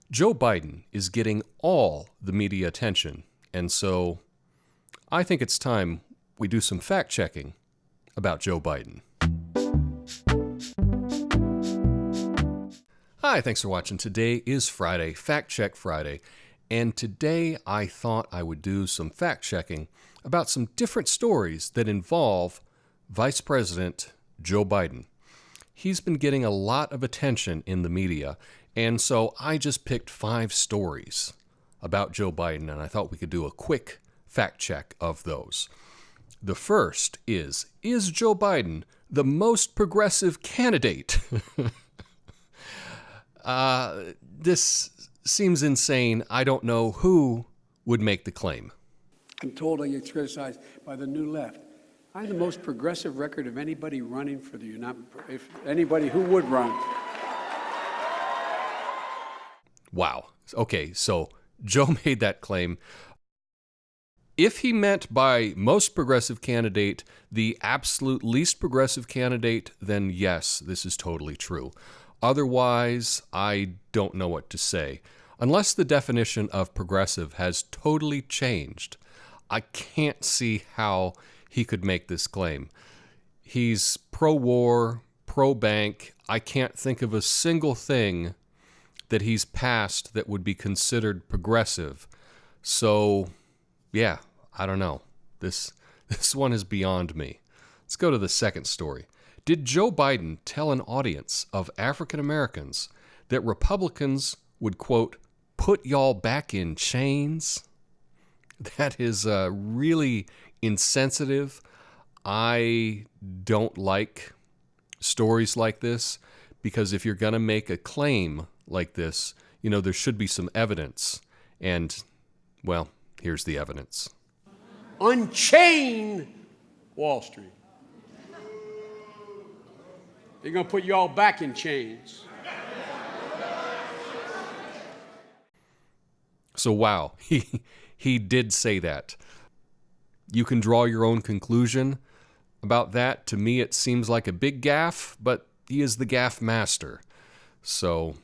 Joe Biden is getting all the media attention, and so I think it's time we do some fact-checking about Joe Biden. Hi, thanks for watching. Today is Friday, Fact Check Friday, and today I thought I would do some fact-checking about some different stories that involve Vice President Joe Biden. He's been getting a lot of attention in the media, and so I just picked 5 stories about Joe Biden, and I thought we could do a quick fact check of those. The first is Joe Biden the most progressive candidate? This seems insane. I don't know who would make the claim. I'm told I get criticized by the New Left. I have the most progressive record of anybody running for the United, if anybody who would run. Wow. Okay, so Joe made that claim. If he meant by most progressive candidate the absolute least progressive candidate, then yes, this is totally true. Otherwise, I don't know what to say. Unless the definition of progressive has totally changed, I can't see how he could make this claim. He's pro-war, pro-bank. I can't think of a single thing that he's passed that would be considered progressive. So, yeah, I don't know. This one is beyond me. Let's go to the second story. Did Joe Biden tell an audience of African Americans that Republicans would, quote, put y'all back in chains? That is really insensitive. I don't like stories like this because if you're going to make a claim like this, you know, there should be some evidence. And, well, here's the evidence. Unchain Wall Street. They're going to put you all back in chains. So, wow, he did say that. You can draw your own conclusion about that. To me, it seems like a big gaffe, but he is the gaffe master. So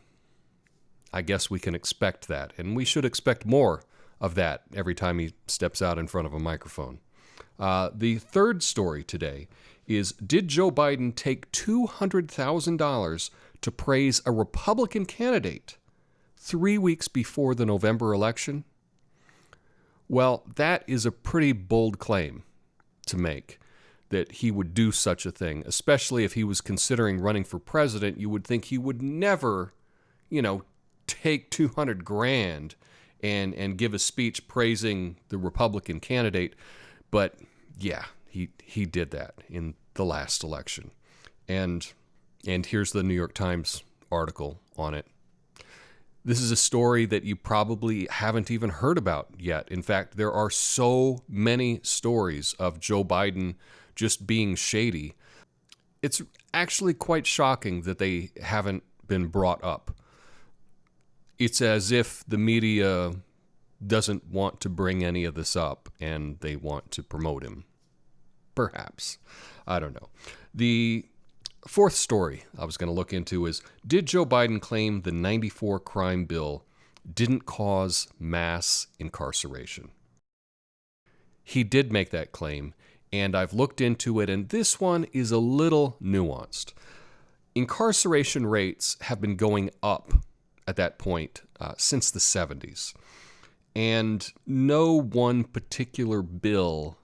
I guess we can expect that, and we should expect more of that every time he steps out in front of a microphone. The third story today is, did Joe Biden take $200,000 to praise a Republican candidate 3 weeks before the November election? Well, that is a pretty bold claim to make, that he would do such a thing, especially if he was considering running for president. You would think he would never, take $200,000 and give a speech praising the Republican candidate. But yeah, he did that in the last election. And here's the New York Times article on it. This is a story that you probably haven't even heard about yet. In fact, there are so many stories of Joe Biden just being shady. It's actually quite shocking that they haven't been brought up. It's as if the media doesn't want to bring any of this up and they want to promote him. Perhaps. I don't know. The fourth story I was going to look into is, did Joe Biden claim the 94 crime bill didn't cause mass incarceration? He did make that claim, and I've looked into it, and this one is a little nuanced. Incarceration rates have been going up at that point since the 70s, and no one particular bill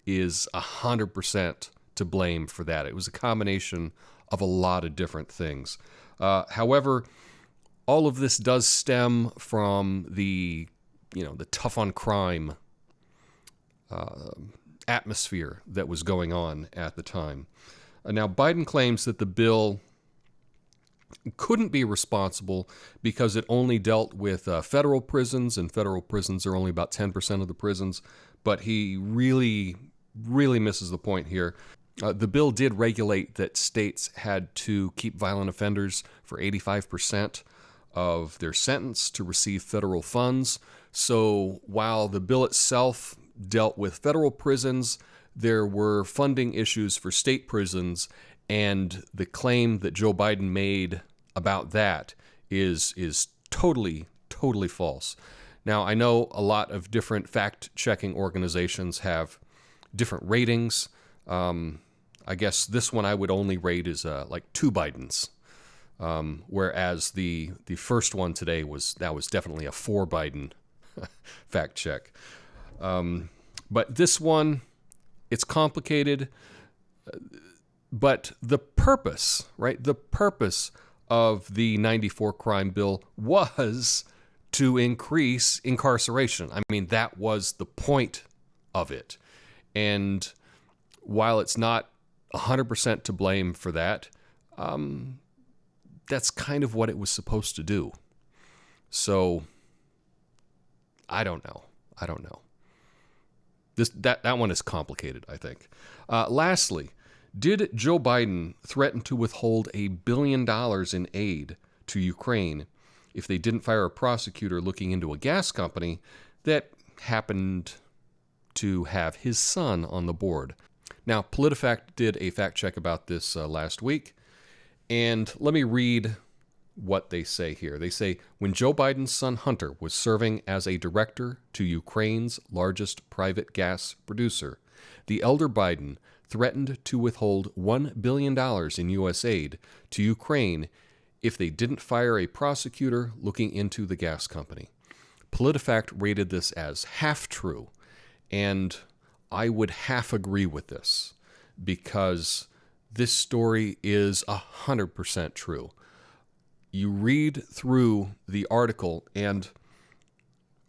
is 100% to blame for that. It was a combination of a lot of different things. However, all of this does stem from the tough on crime atmosphere that was going on at the time. Now, Biden claims that the bill couldn't be responsible because it only dealt with federal prisons, and federal prisons are only about 10% of the prisons. But he really misses the point here. The bill did regulate that states had to keep violent offenders for 85% of their sentence to receive federal funds. So while the bill itself dealt with federal prisons, there were funding issues for state prisons, and the claim that Joe Biden made about that is totally totally false. Now, I know a lot of different fact-checking organizations have different ratings. I guess this one I would only rate as like 2 Bidens, whereas the first one today was definitely a 4 Biden fact check. But this one, it's complicated, but the purpose, right? The purpose of the 94 crime bill was to increase incarceration. I mean, that was the point of it. And while it's not 100% to blame for that, that's kind of what it was supposed to do. So, I don't know. That one is complicated, I think. Lastly, did Joe Biden threaten to withhold $1 billion in aid to Ukraine if they didn't fire a prosecutor looking into a gas company that happened to have his son on the board? Now, PolitiFact did a fact check about this last week, and let me read what they say here. They say, when Joe Biden's son Hunter was serving as a director to Ukraine's largest private gas producer, the elder Biden threatened to withhold $1 billion in U.S. aid to Ukraine if they didn't fire a prosecutor looking into the gas company. PolitiFact rated this as half true, and I would half agree with this because this story is 100% true. You read through the article, and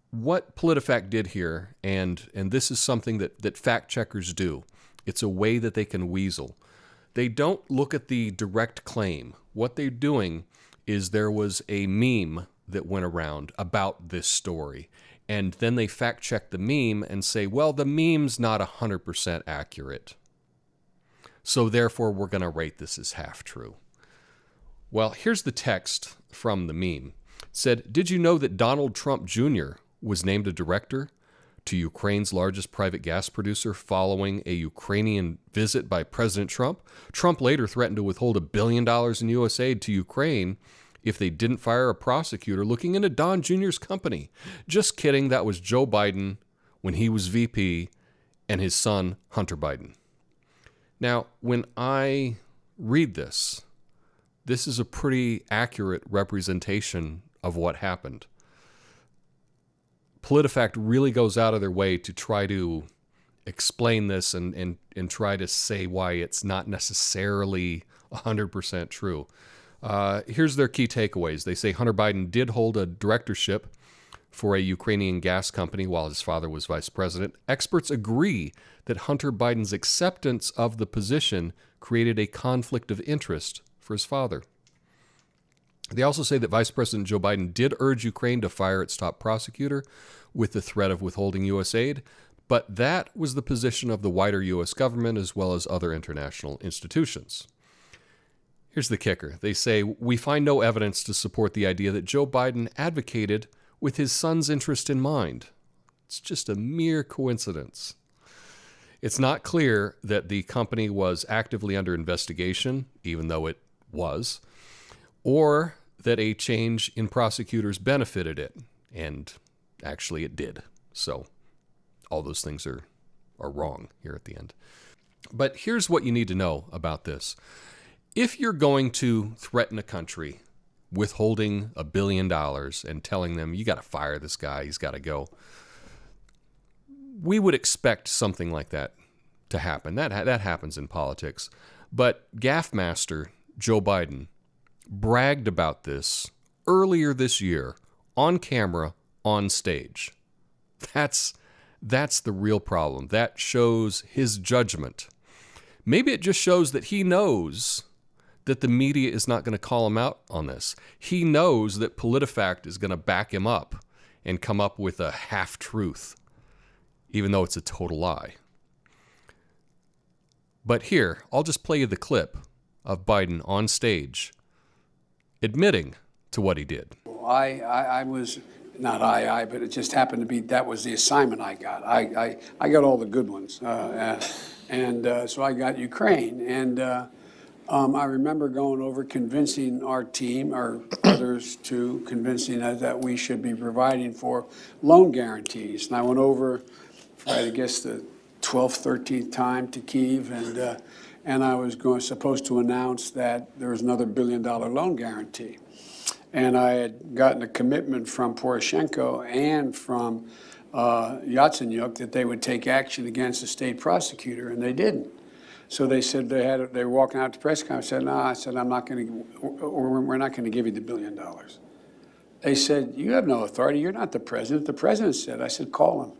what PolitiFact did here, and this is something that fact checkers do, it's a way that they can weasel. They don't look at the direct claim. What they're doing is there was a meme that went around about this story, and then they fact check the meme and say, well, the meme's not 100% accurate, so therefore we're going to rate this as half true. Well, here's the text from the meme. It said, did you know that Donald Trump Jr. was named a director to Ukraine's largest private gas producer following a Ukrainian visit by President Trump? Trump later threatened to withhold $1 billion in U.S. aid to Ukraine if they didn't fire a prosecutor looking into Don Jr.'s company. Just kidding, that was Joe Biden when he was VP and his son, Hunter Biden. Now, when I read this, this is a pretty accurate representation of what happened. PolitiFact really goes out of their way to try to explain this and try to say why it's not necessarily 100% true. Here's their key takeaways. They say Hunter Biden did hold a directorship for a Ukrainian gas company while his father was vice president. Experts agree that Hunter Biden's acceptance of the position created a conflict of interest for his father. They also say that Vice President Joe Biden did urge Ukraine to fire its top prosecutor with the threat of withholding U.S. aid, but that was the position of the wider U.S. government as well as other international institutions. Here's the kicker. They say, we find no evidence to support the idea that Joe Biden advocated with his son's interest in mind. It's just a mere coincidence. It's not clear that the company was actively under investigation, even though it was, or that a change in prosecutors benefited it, and actually it did. So all those things are wrong here at the end. But here's what you need to know about this. If you're going to threaten a country withholding $1 billion and telling them, you got to fire this guy, he's got to go, we would expect something like that to happen. That happens in politics. But Gaffmaster Joe Biden bragged about this earlier this year on camera, on stage. That's the real problem. That shows his judgment. Maybe it just shows that he knows that the media is not going to call him out on this. He knows that PolitiFact is going to back him up and come up with a half-truth, even though it's a total lie. But here, I'll just play you the clip of Biden on stage admitting to what he did. I was, not but it just happened to be, that was the assignment I got. I got all the good ones. So I got Ukraine. And I remember going over convincing our team, or others too, convincing us that we should be providing for loan guarantees. And I went over, I guess, the 12th, 13th time to Kyiv, and I was supposed to announce that there was another $1 billion loan guarantee. And I had gotten a commitment from Poroshenko and from Yatsenyuk that they would take action against the state prosecutor, and they didn't. So they said they were walking out to press conference. I said, no, I said, we're not going to give you the $1 billion. They said, you have no authority. You're not the president. The president said. I said, call him.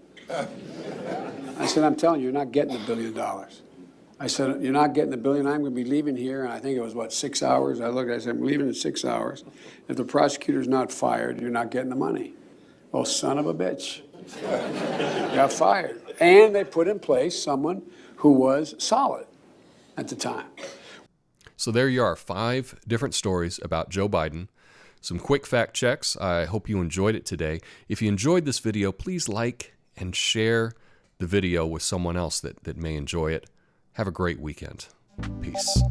I said, I'm telling you, you're not getting the $1 billion. I said, you're not getting the $1 billion. I'm going to be leaving here. And I think it was, what, 6 hours? I said, I'm leaving in 6 hours. If the prosecutor's not fired, you're not getting the money. Well, son of a bitch. Got fired. And they put in place someone who was solid at the time. So there you are, 5 different stories about Joe Biden. Some quick fact checks. I hope you enjoyed it today. If you enjoyed this video, please like and share the video with someone else that may enjoy it. Have a great weekend. Peace.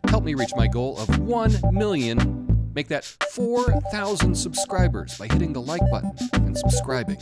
Help me reach my goal of 1 million. Make that 4,000 subscribers by hitting the like button and subscribing.